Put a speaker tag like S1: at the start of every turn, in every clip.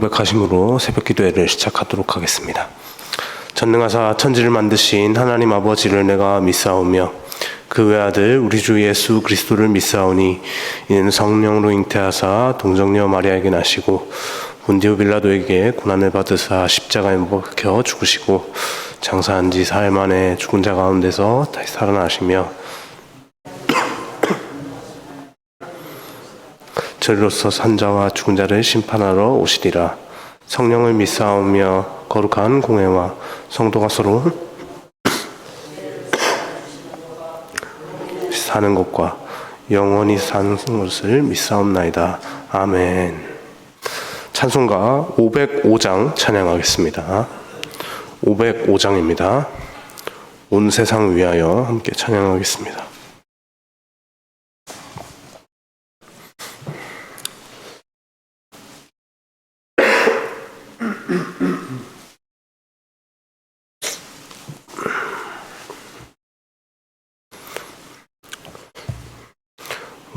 S1: 고백하심으로 새벽 기도회를 시작하도록 하겠습니다. 전능하사 천지를 만드신 하나님 아버지를 내가 믿사오며 그 외아들 우리 주 예수 그리스도를 믿사오니 이는 성령으로 잉태하사 동정녀 마리아에게 나시고 본디오 빌라도에게 고난을 받으사 십자가에 못 박혀 죽으시고 장사한 지 사흘 만에 죽은 자 가운데서 다시 살아나시며 저리로서 산자와 죽은 자를 심판하러 오시리라. 성령을 믿사오며 거룩한 공회와 성도가 서로 사는 것과 영원히 사는 것을 믿사옵나이다. 아멘. 찬송가 505장 찬양하겠습니다. 505장입니다. 온 세상 위하여 함께 찬양하겠습니다.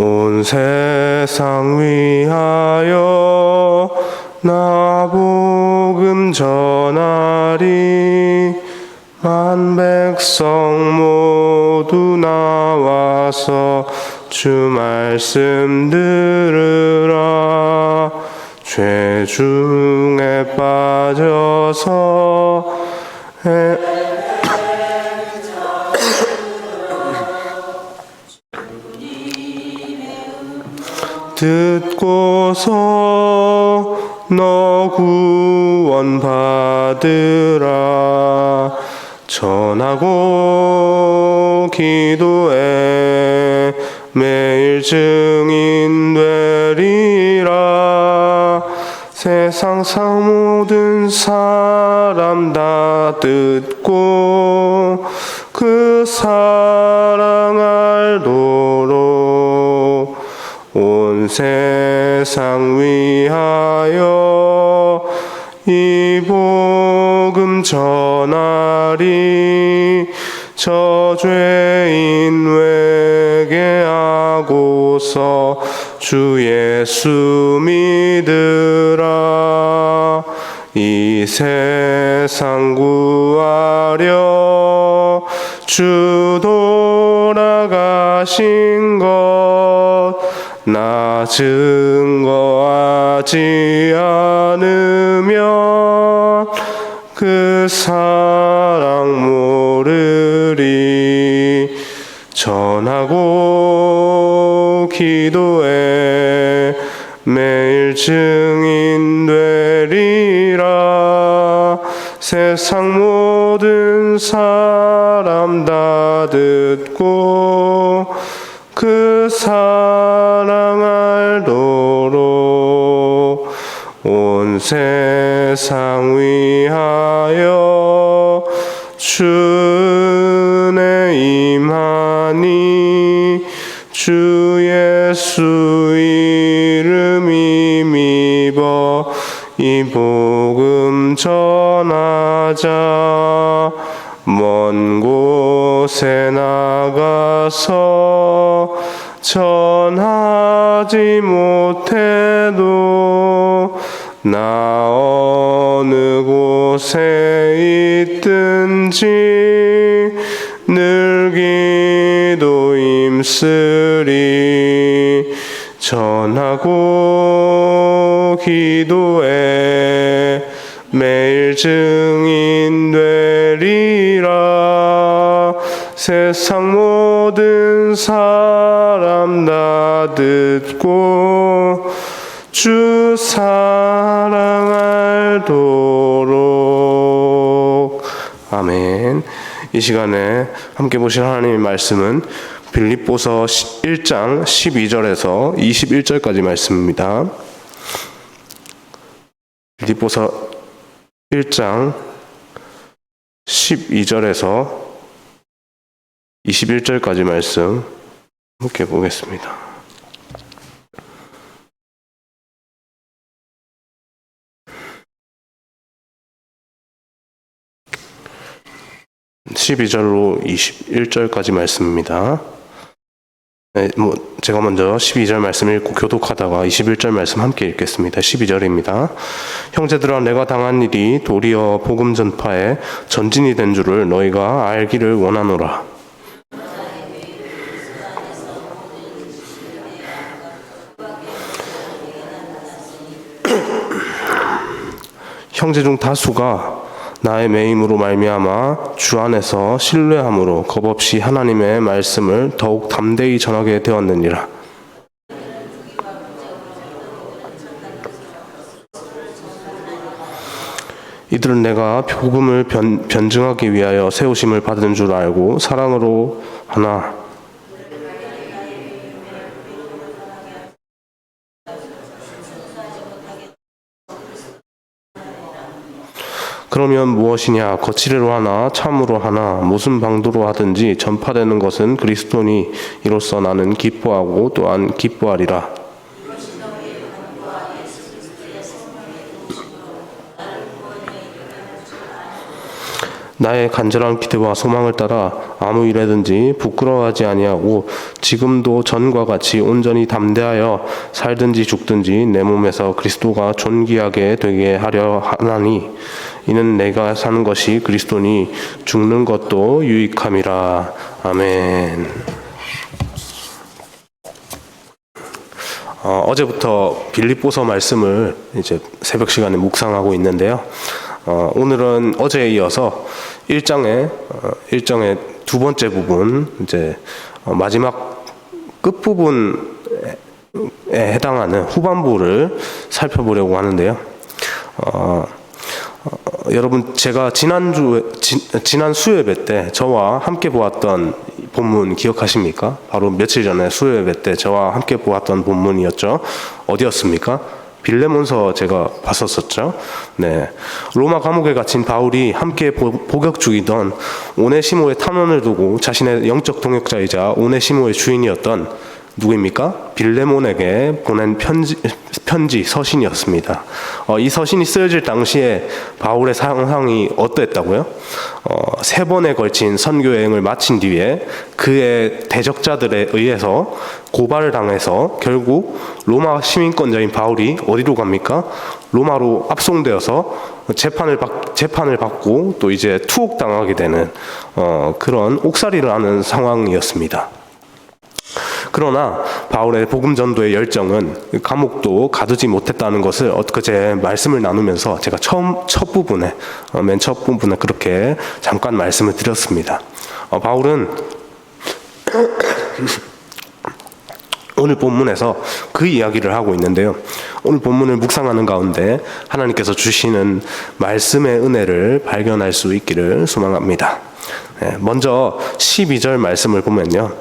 S1: 온 세상 위하여 나 복음 전하리. 만 백성 모두 나와서 주 말씀 들으라. 죄 중에 빠져서 듣고서 너 구원 받으라. 전하고 기도해 매일 증인 되리라. 세상 상 모든 사람 다 듣고 그 사랑 알도록 온 세상 위하여 이 복음 전하리. 저 죄인 회개하고서 주 예수 믿으라. 이 세상 구하려 주 돌아가신 것 나 증거하지 않으면 그 사랑 모르리. 전하고 기도해 매일 증인 되리라. 세상 모든 사람 다 듣고 그 사랑 알도록 온 세상 위하여 주내 임하니. 주 예수 이름 힘입어 이 복음 전하자. 먼 곳에 나가서 전하지 못해도 나 어느 곳에 있든지 늘 기도 힘쓰리. 전하고 기도해 매일 증인 되리라. 세상 모든 사람 다 듣고 주 사랑 알도록. 아멘. 이 시간에 함께 보실 하나님의 말씀은 빌립보서 1장 12절에서 21절까지 말씀입니다. 빌립보서 1장 12절에서 21절까지 말씀 함께 보겠습니다. 12절로 21절까지 말씀입니다. 네, 제가 먼저 12절 말씀 읽고 교독하다가 21절 말씀 함께 읽겠습니다. 12절입니다. 형제들아, 내가 당한 일이 도리어 복음 전파에 전진이 된 줄을 너희가 알기를 원하노라. 형제 중 다수가 나의 매임으로 말미암아 주 안에서 신뢰함으로 겁없이 하나님의 말씀을 더욱 담대히 전하게 되었느니라. 이들은 내가 복음을 변증하기 위하여 세우심을 받은 줄 알고 사랑으로 하나 그러면 무엇이냐? 거칠애로 하나 참으로 하나 무슨 방도로 하든지 전파되는 것은 그리스도니 이로써 나는 기뻐하고 또한 기뻐하리라. 나의 간절한 기대와 소망을 따라 아무 일에든지 부끄러워하지 아니하고 지금도 전과 같이 온전히 담대하여 살든지 죽든지 내 몸에서 그리스도가 존귀하게 되게 하려 하나니 이는 내가 사는 것이 그리스도니 죽는 것도 유익함이라. 아멘. 어제부터 빌립보서 말씀을 이제 새벽 시간에 묵상하고 있는데요. 오늘은 어제에 이어서 1장의 두 번째 부분, 이제 마지막 끝부분에 해당하는 후반부를 살펴보려고 하는데요. 여러분, 제가 지난 수요예배 때 저와 함께 보았던 본문 기억하십니까? 바로 며칠 전에 수요예배 때 저와 함께 보았던 본문이었죠. 어디였습니까? 빌레몬서 제가 봤었었죠. 네, 로마 감옥에 갇힌 바울이 함께 복역 중이던 오네시모의 탄원을 두고 자신의 영적 동역자이자 오네시모의 주인이었던 누구입니까? 빌레몬에게 보낸 편지 서신이었습니다. 이 서신이 쓰여질 당시에 바울의 상황이 어떠했다고요? 3번에 걸친 선교 여행을 마친 뒤에 그의 대적자들에 의해서 고발을 당해서 결국 로마 시민권자인 바울이 어디로 갑니까? 로마로 압송되어서 재판을 받고 또 이제 투옥당하게 되는 그런 옥살이를 하는 상황이었습니다. 그러나 바울의 복음 전도의 열정은 감옥도 가두지 못했다는 것을 엊그제 말씀을 나누면서 제가 맨 첫 부분에 그렇게 잠깐 말씀을 드렸습니다. 바울은 오늘 본문에서 그 이야기를 하고 있는데요. 오늘 본문을 묵상하는 가운데 하나님께서 주시는 말씀의 은혜를 발견할 수 있기를 소망합니다. 먼저 12절 말씀을 보면요.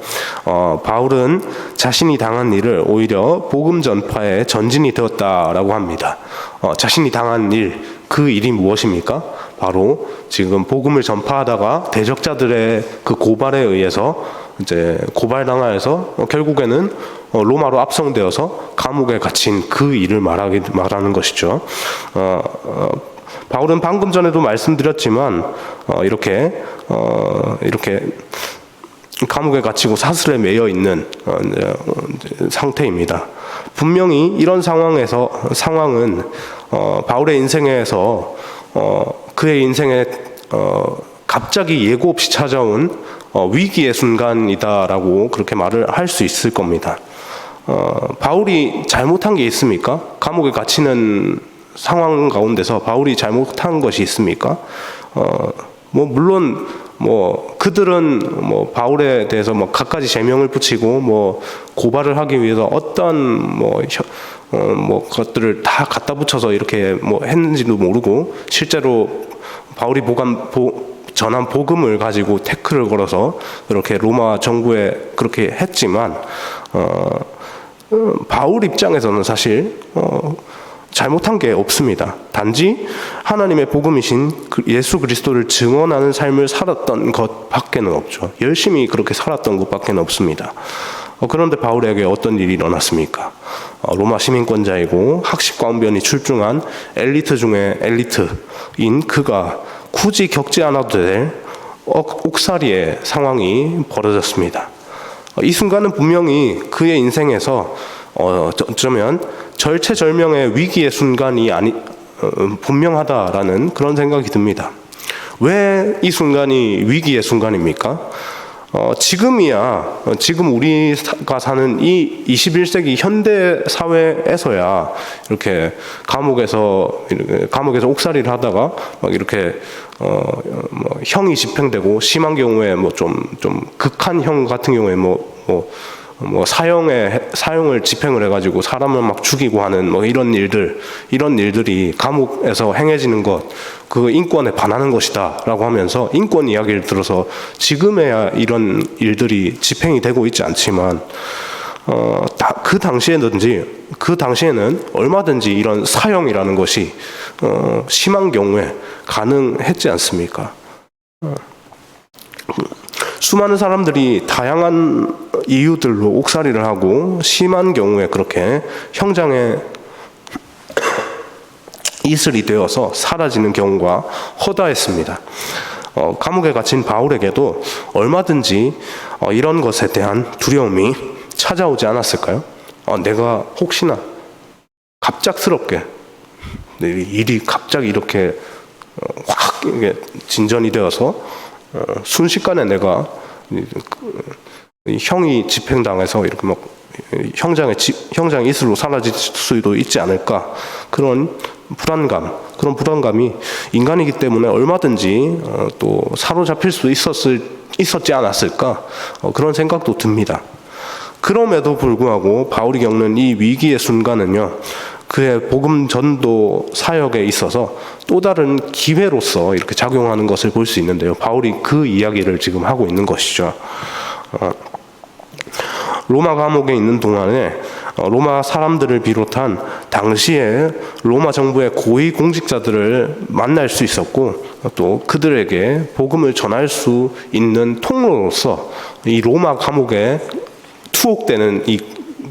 S1: 바울은 자신이 당한 일을 오히려 복음 전파에 전진이 되었다라고 합니다. 자신이 당한 일, 그 일이 무엇입니까? 바로 지금 복음을 전파하다가 대적자들의 그 고발에 의해서 이제 고발당하여서 결국에는 로마로 압송되어서 감옥에 갇힌 그 일을 말하는 것이죠. 바울은 방금 전에도 말씀드렸지만 이렇게 감옥에 갇히고 사슬에 매여 있는 상태입니다. 분명히 이런 상황은 바울의 인생에서 그의 인생에 갑자기 예고 없이 찾아온 위기의 순간이다라고 그렇게 말을 할 수 있을 겁니다. 바울이 잘못한 게 있습니까? 감옥에 갇히는 상황 가운데서 바울이 잘못한 것이 있습니까? 물론 그들은 바울에 대해서 갖가지 제명을 붙이고 고발을 하기 위해서 어떤 것들을 다 갖다 붙여서 이렇게 했는지도 모르고 실제로 바울이 전한 복음을 가지고 태클을 걸어서 이렇게 로마 정부에 그렇게 했지만 바울 입장에서는 사실 잘못한 게 없습니다. 단지 하나님의 복음이신 예수 그리스도를 증언하는 삶을 살았던 것밖에는 없죠. 열심히 그렇게 살았던 것밖에는 없습니다. 그런데 바울에게 어떤 일이 일어났습니까? 로마 시민권자이고 학식광변이 출중한 엘리트 중에 엘리트인 그가 굳이 겪지 않아도 될 옥살이의 상황이 벌어졌습니다. 이 순간은 분명히 그의 인생에서 어쩌면 절체절명의 위기의 순간이 분명하다라는 그런 생각이 듭니다. 왜 이 순간이 위기의 순간입니까? 지금 우리가 사는 이 21세기 현대 사회에서야 이렇게 감옥에서 옥살이를 하다가 막 이렇게 형이 집행되고, 심한 경우에 좀 극한 형 같은 경우에 사형을 집행을 해가지고 사람을 막 죽이고 하는 이런 일들이 감옥에서 행해지는 것, 그 인권에 반하는 것이다라고 하면서 인권 이야기를 들어서 지금에야 이런 일들이 집행이 되고 있지 않지만, 그 당시에는 얼마든지 이런 사형이라는 것이 심한 경우에 가능했지 않습니까? 수많은 사람들이 다양한 이유들로 옥살이를 하고, 심한 경우에 그렇게 형장에 이슬이 되어서 사라지는 경우가 허다했습니다. 감옥에 갇힌 바울에게도 얼마든지 이런 것에 대한 두려움이 찾아오지 않았을까요? 내가 혹시나 갑작스럽게 일이 갑자기 이렇게 확 진전이 되어서 순식간에 내가 형이 집행당해서 이렇게 형장 이슬로 사라질 수도 있지 않을까, 그런 불안감이 인간이기 때문에 얼마든지 또 사로잡힐 수 있었지 않았을까, 그런 생각도 듭니다. 그럼에도 불구하고 바울이 겪는 이 위기의 순간은요, 그의 복음 전도 사역에 있어서 또 다른 기회로서 이렇게 작용하는 것을 볼 수 있는데요. 바울이 그 이야기를 지금 하고 있는 것이죠. 로마 감옥에 있는 동안에 로마 사람들을 비롯한 당시에 로마 정부의 고위 공직자들을 만날 수 있었고, 또 그들에게 복음을 전할 수 있는 통로로서 이 로마 감옥에 투옥되는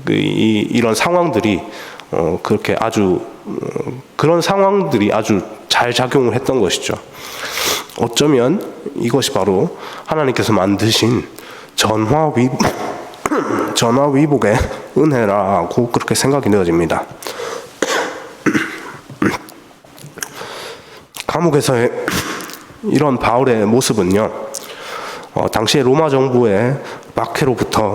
S1: 이런 상황들이 그렇게 그런 상황들이 아주 잘 작용을 했던 것이죠. 어쩌면 이것이 바로 하나님께서 만드신 전화위복의 은혜라고 그렇게 생각이 되어집니다. 감옥에서의 이런 바울의 모습은요, 당시에 로마 정부의 박해로부터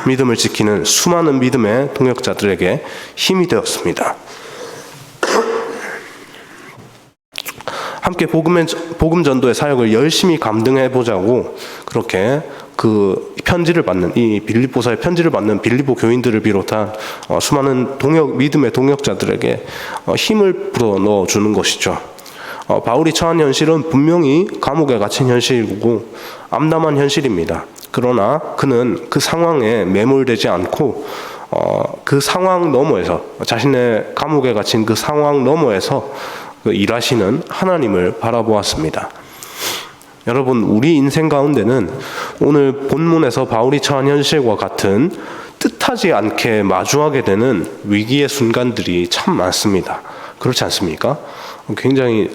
S1: 믿음을 지키는 수많은 믿음의 동역자들에게 힘이 되었습니다. 함께 복음 전도의 사역을 열심히 감당해 보자고 그렇게 그 편지를 받는, 이 빌립보서의 편지를 받는 빌립보 교인들을 비롯한 수많은 믿음의 동역자들에게 힘을 불어넣어 주는 것이죠. 바울이 처한 현실은 분명히 감옥에 갇힌 현실이고 암담한 현실입니다. 그러나 그는 그 상황에 매몰되지 않고 그 상황 너머에서, 자신의 감옥에 갇힌 그 상황 너머에서 일하시는 하나님을 바라보았습니다. 여러분, 우리 인생 가운데는 오늘 본문에서 바울이 처한 현실과 같은 뜻하지 않게 마주하게 되는 위기의 순간들이 참 많습니다. 그렇지 않습니까? 굉장히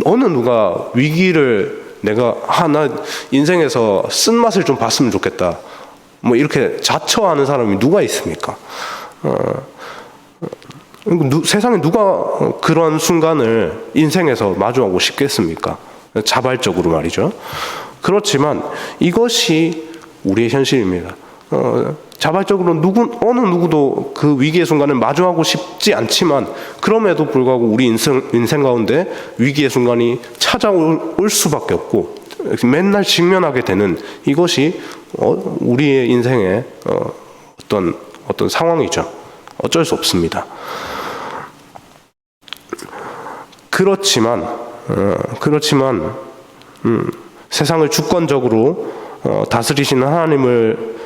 S1: 어느 누가 위기를 나 인생에서 쓴맛을 좀 봤으면 좋겠다, 이렇게 자처하는 사람이 누가 있습니까? 세상에 누가 그런 순간을 인생에서 마주하고 싶겠습니까? 자발적으로 말이죠. 그렇지만 이것이 우리의 현실입니다. 자발적으로 어느 누구도 그 위기의 순간을 마주하고 싶지 않지만, 그럼에도 불구하고 우리 인생 가운데 위기의 순간이 찾아올 수밖에 없고 맨날 직면하게 되는 이것이 우리의 인생의 어떤 상황이죠. 어쩔 수 없습니다. 그렇지만 세상을 주권적으로 다스리시는 하나님을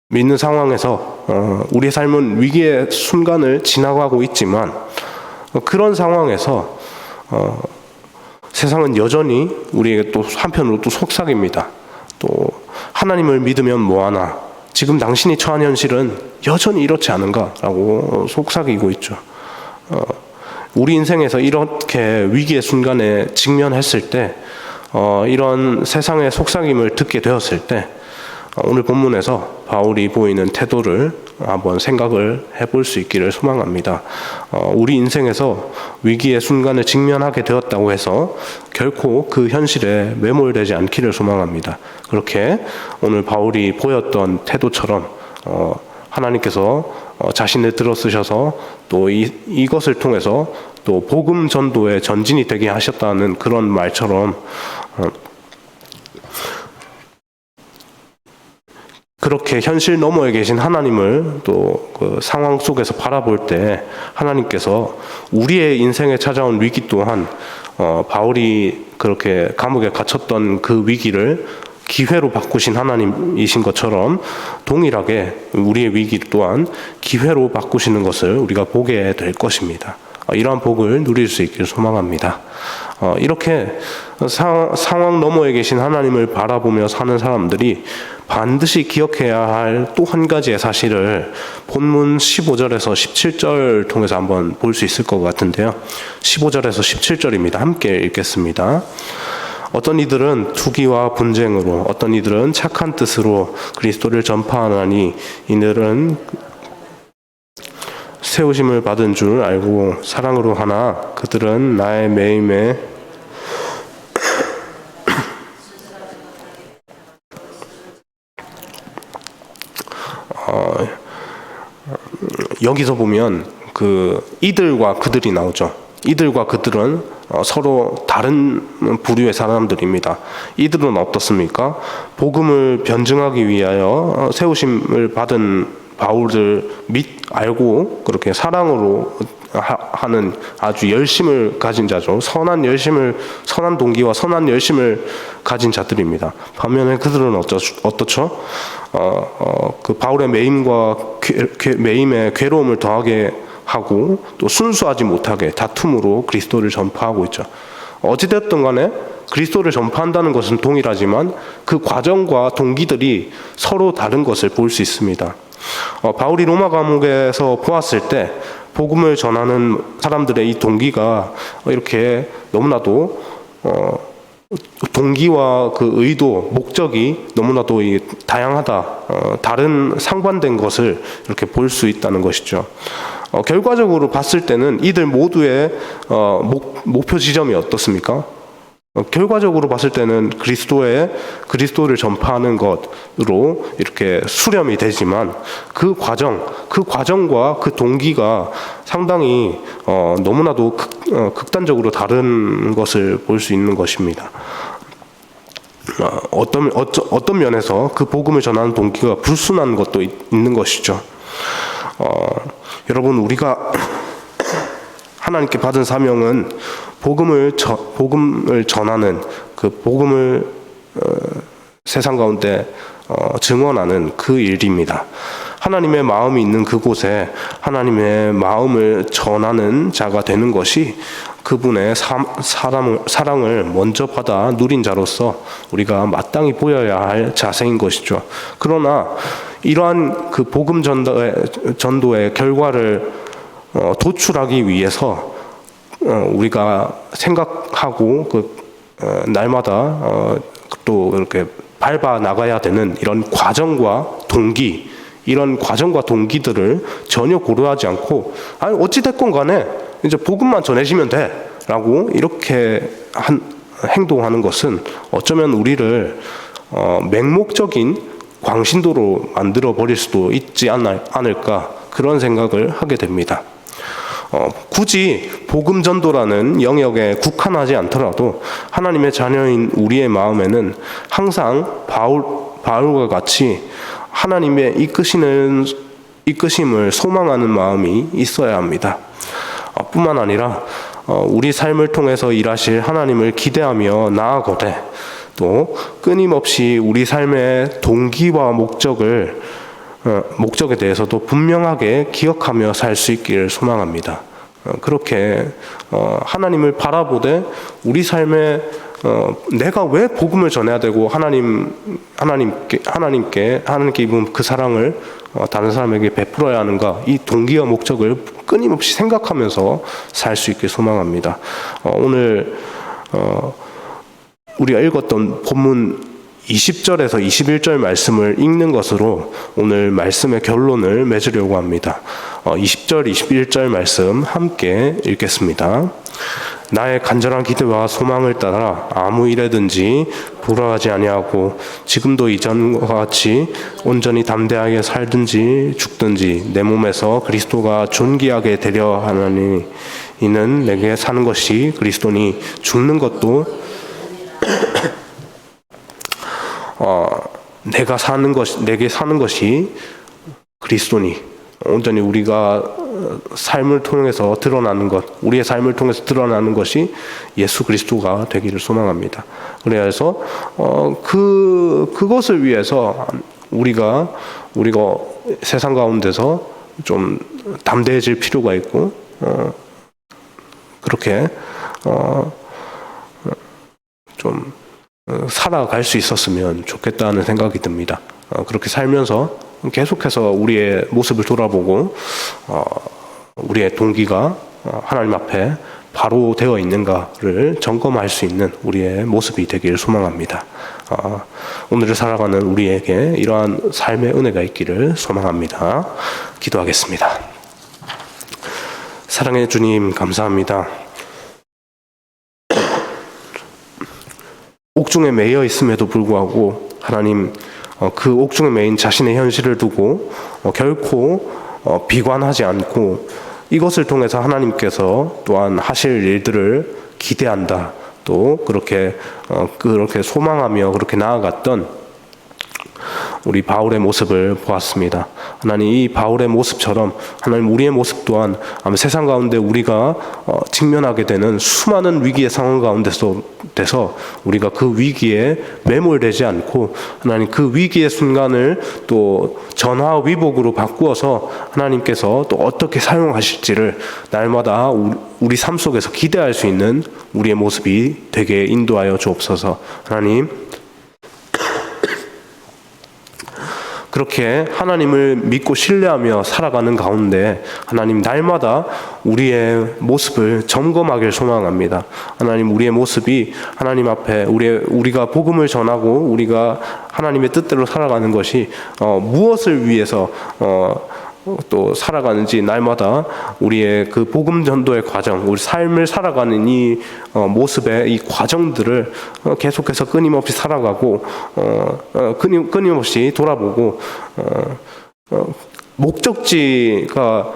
S1: 믿는 상황에서 우리의 삶은 위기의 순간을 지나가고 있지만, 그런 상황에서 세상은 여전히 우리에게 또 한편으로 또 속삭입니다. 또 하나님을 믿으면 뭐하나, 지금 당신이 처한 현실은 여전히 이렇지 않은가라고 속삭이고 있죠. 우리 인생에서 이렇게 위기의 순간에 직면했을 때, 이런 세상의 속삭임을 듣게 되었을 때, 오늘 본문에서 바울이 보이는 태도를 한번 생각을 해볼 수 있기를 소망합니다. 우리 인생에서 위기의 순간을 직면하게 되었다고 해서 결코 그 현실에 매몰되지 않기를 소망합니다. 그렇게 오늘 바울이 보였던 태도처럼 하나님께서 자신을 들어쓰셔서 또 이것을 통해서 또 복음 전도의 전진이 되게 하셨다는 그런 말처럼 그렇게 현실 너머에 계신 하나님을 또 그 상황 속에서 바라볼 때 하나님께서 우리의 인생에 찾아온 위기 또한 바울이 그렇게 감옥에 갇혔던 그 위기를 기회로 바꾸신 하나님이신 것처럼 동일하게 우리의 위기 또한 기회로 바꾸시는 것을 우리가 보게 될 것입니다. 이러한 복을 누릴 수 있기를 소망합니다. 이렇게 상황 너머에 계신 하나님을 바라보며 사는 사람들이 반드시 기억해야 할 또 한 가지의 사실을 본문 15절에서 17절 통해서 한번 볼 수 있을 것 같은데요. 15절에서 17절입니다. 함께 읽겠습니다. 어떤 이들은 투기와 분쟁으로, 어떤 이들은 착한 뜻으로 그리스도를 전파하나니 이들은 세우심을 받은 줄 알고 사랑으로 하나 그들은 나의 매임에 여기서 보면 그 이들과 그들이 나오죠. 이들과 그들은 서로 다른 부류의 사람들입니다. 이들은 어떻습니까? 복음을 변증하기 위하여 세우심을 받은 바울을 알고 그렇게 사랑으로 하는 아주 열심을 가진 자죠. 선한 동기와 선한 열심을 가진 자들입니다. 반면에 그들은 어떻죠? 그 바울의 매임에 괴로움을 더하게 하고 또 순수하지 못하게 다툼으로 그리스도를 전파하고 있죠. 어찌됐든 간에 그리스도를 전파한다는 것은 동일하지만 그 과정과 동기들이 서로 다른 것을 볼 수 있습니다. 바울이 로마 감옥에서 보았을 때 복음을 전하는 사람들의 이 동기가 이렇게 너무나도 동기와 그 의도, 목적이 너무나도 다양하다, 다른 상반된 것을 이렇게 볼 수 있다는 것이죠. 결과적으로 봤을 때는 이들 모두의 목표 지점이 어떻습니까? 결과적으로 봤을 때는 그리스도를 전파하는 것으로 이렇게 수렴이 되지만 그 과정과 그 동기가 상당히 너무나도 극단적으로 다른 것을 볼 수 있는 것입니다. 어떤 면에서 그 복음을 전하는 동기가 불순한 것도 있는 것이죠. 여러분, 우리가 하나님께 받은 사명은 복음을 전하는, 그 복음을 세상 가운데 증언하는 그 일입니다. 하나님의 마음이 있는 그곳에 하나님의 마음을 전하는 자가 되는 것이 그분의 사랑을 먼저 받아 누린 자로서 우리가 마땅히 보여야 할 자세인 것이죠. 그러나 이러한 그 복음 전도의 결과를 도출하기 위해서 우리가 생각하고 날마다 또 이렇게 밟아 나가야 되는 이런 과정과 동기들을 전혀 고려하지 않고 어찌됐건 간에 이제 복음만 전해지면 돼 라고 이렇게 행동하는 것은 어쩌면 우리를 맹목적인 광신도로 만들어 버릴 수도 있지 않을까, 그런 생각을 하게 됩니다. 굳이 복음 전도라는 영역에 국한하지 않더라도 하나님의 자녀인 우리의 마음에는 항상 바울과 같이 하나님의 이끄심을 소망하는 마음이 있어야 합니다. 뿐만 아니라 우리 삶을 통해서 일하실 하나님을 기대하며 나아가되 또 끊임없이 우리 삶의 동기와 목적에 대해서도 분명하게 기억하며 살 수 있기를 소망합니다. 그렇게 하나님을 바라보되 우리 삶에 내가 왜 복음을 전해야 되고 하나님께 입은 그 사랑을 다른 사람에게 베풀어야 하는가, 이 동기와 목적을 끊임없이 생각하면서 살 수 있길 소망합니다. 오늘 우리가 읽었던 본문 20절에서 21절 말씀을 읽는 것으로 오늘 말씀의 결론을 맺으려고 합니다. 20절, 21절 말씀 함께 읽겠습니다. 나의 간절한 기대와 소망을 따라 아무 일에든지 불화하지 아니하고 지금도 이전과 같이 온전히 담대하게 살든지 죽든지 내 몸에서 그리스도가 존귀하게 되려 하나니 이는 내게 사는 것이 그리스도니 죽는 것도 내게 사는 것이 그리스도니. 온전히 우리가 삶을 통해서 드러나는 것, 우리의 삶을 통해서 드러나는 것이 예수 그리스도가 되기를 소망합니다. 그래서 그것을 위해서 우리가 세상 가운데서 좀 담대해질 필요가 있고 그렇게 좀 살아갈 수 있었으면 좋겠다는 생각이 듭니다. 그렇게 살면서 계속해서 우리의 모습을 돌아보고 우리의 동기가 하나님 앞에 바로 되어 있는가를 점검할 수 있는 우리의 모습이 되길 소망합니다. 오늘을 살아가는 우리에게 이러한 삶의 은혜가 있기를 소망합니다. 기도하겠습니다. 사랑의 주님, 감사합니다. 옥중에 매여 있음에도 불구하고 하나님, 그 옥중에 매인 자신의 현실을 두고 결코 비관하지 않고 이것을 통해서 하나님께서 또한 하실 일들을 기대한다. 또 그렇게 소망하며 그렇게 나아갔던 우리 바울의 모습을 보았습니다. 하나님, 이 바울의 모습처럼 하나님 우리의 모습 또한 세상 가운데 우리가 직면하게 되는 수많은 위기의 상황 가운데서 우리가 그 위기에 매몰되지 않고 하나님 그 위기의 순간을 또 전화위복으로 바꾸어서 하나님께서 또 어떻게 사용하실지를 날마다 우리 삶 속에서 기대할 수 있는 우리의 모습이 되게 인도하여 주옵소서. 하나님, 그렇게 하나님을 믿고 신뢰하며 살아가는 가운데 하나님 날마다 우리의 모습을 점검하길 소망합니다. 하나님, 우리의 모습이 하나님 앞에 우리가 복음을 전하고 우리가 하나님의 뜻대로 살아가는 것이 무엇을 위해서 또 살아가는지 날마다 우리의 그 복음 전도의 과정, 우리 삶을 살아가는 이 모습의 이 과정들을 계속해서 끊임없이 살아가고 끊임없이 돌아보고 목적지가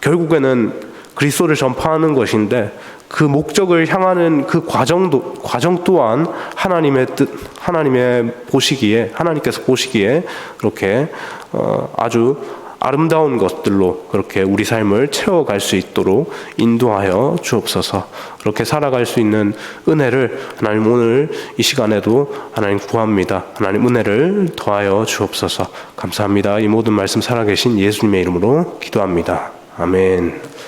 S1: 결국에는 그리스도를 전파하는 것인데 그 목적을 향하는 그 과정 또한 하나님의 뜻, 하나님께서 보시기에 그렇게 아주 아름다운 것들로 그렇게 우리 삶을 채워갈 수 있도록 인도하여 주옵소서. 그렇게 살아갈 수 있는 은혜를 하나님 오늘 이 시간에도 하나님 구합니다. 하나님 은혜를 더하여 주옵소서. 감사합니다. 이 모든 말씀 살아계신 예수님의 이름으로 기도합니다. 아멘.